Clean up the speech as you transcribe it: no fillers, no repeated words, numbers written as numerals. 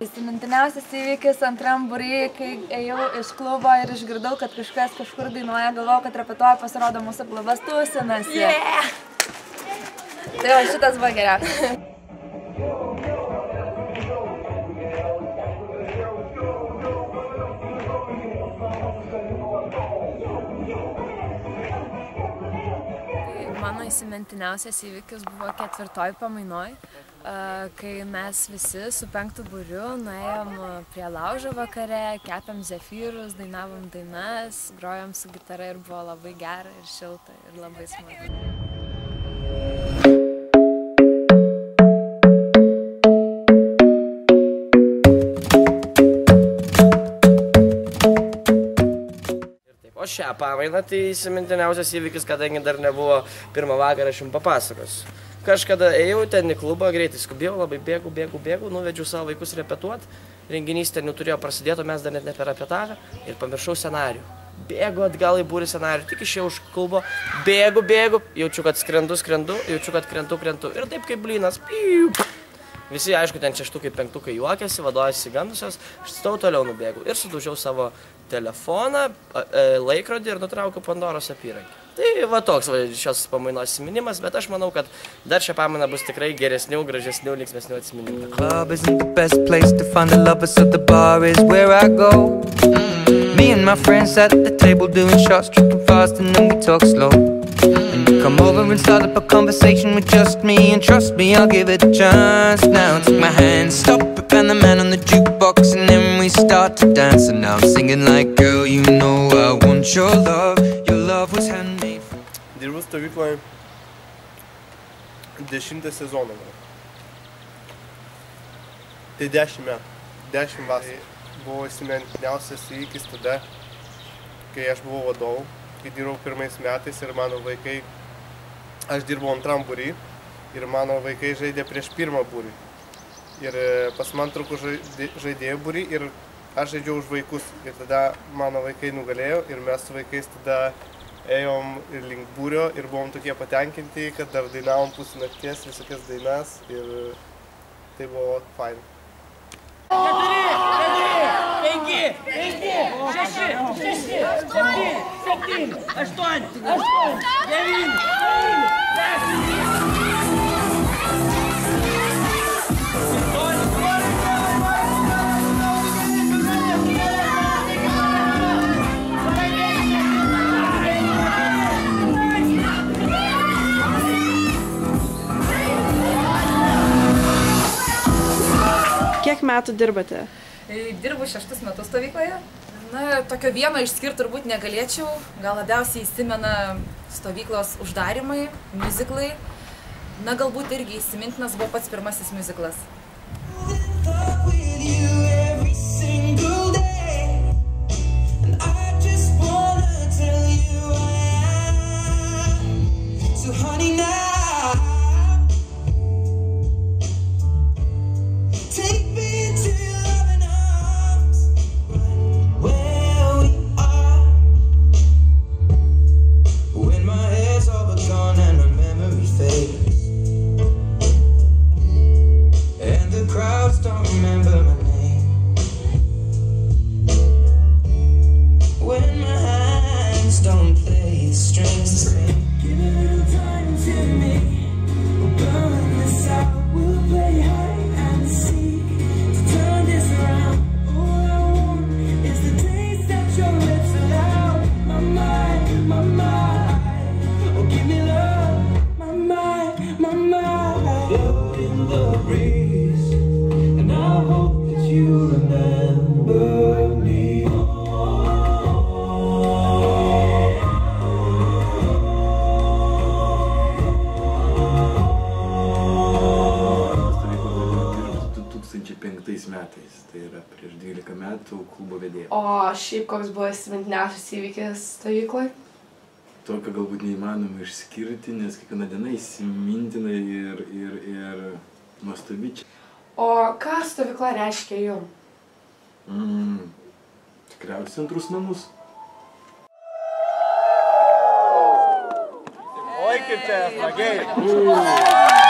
Įsimintiniausias įvykis antram būry, kai ėjau iš klubo ir išgirdau, kad kažkas kažkur dainuoja, galvojau, kad repetuoja, pasirodo mūsų klubas tūsinasi. Tai va, šitas buvo geriausias. Mano įsimintiniausias įvykis buvo 4. pamainoj, kai mes visi su 5. būriu nuėjom prie laužo vakare, kepėm zefyrus, dainavom dainas, grojom su gitara ir buvo labai gera ir šilta ir labai smagu. O šią pamainą tai įsimintiniausias įvykis, kadangi dar nebuvo pirmą vakarą, aš jums papasakosiu. Kažkada ėjau ten į klubą, greitai skubėjau, labai bėgu, nuvedžiau savo vaikus repetuoti. Renginys ten jau turėjo prasidėti, o mes dar net neperapetavę ir pamiršau scenarijų. Bėgu atgal į būrį scenarijų, tik išėjau iš klubo, bėgu, jaučiu, kad skrendu, jaučiu, kad krentu ir taip kaip blynas. Visi, aišku, ten 6, 5 juokėsi, vadovasi gandusios, šitau toliau nubėgu ir sudaužiau savo telefoną, laikrodį ir nutraukiau Pandoros apyrankį. Tai va toks šios pamainos atsiminimas, bet aš manau, kad dar šią pamainą bus tikrai geresnių, gražesnių, linksmesnių atsiminimų. Club isn't the best place to find the lovers, so the bar is where I go. Me and my friends at the table doing shots, tripping fast and then we talk slow. And you come over and start up a conversation with just me, and trust me, I'll give it a chance. Now take my hand, stop it, and the man on the jukebox, and then we start to dance. And now I'm singing like, girl, you know I want your love was handmade. Dirbu stovykloje 10 sezoną. Tai 10 metų, 10 vasarų. Buvo įsimintiniausias įvykis tada, kai aš buvau vadovu. Kai dirbau 1 metais ir mano vaikai, aš dirbau 2 būry ir mano vaikai žaidė prieš 1 būrį. Ir pas man trūko žaidėjų būrį ir aš žaidžiau už vaikus. Ir tada mano vaikai nugalėjo ir mes su vaikais tada ėjom link būrio ir buvom tokie patenkinti, kad dar dainavom pusę nakties visokias dainas ir tai buvo fain. 4, 5, 6, 7, 8, 9, 10. Kiek metų dirbate? Dirbu 6 metus stovykloje. Na, tokio vieno išskirti turbūt negalėčiau. Gal labiausiai įsimena stovyklos uždarimai, miuziklai. Na, galbūt irgi įsimintinas buvo pats pirmasis miuziklas. Metais, tai yra prieš 12 metų klubo vedėjas. O šiaip koks buvo įsimintiniausias įvykis stovykloj? Tokio galbūt neįmanoma išskirti, nes kiekviena diena įsimintina ir nuostabi čia. O ką stovykla reiškia jums? Tikriausiai antrus namus. Oi, kaip čia smagiai.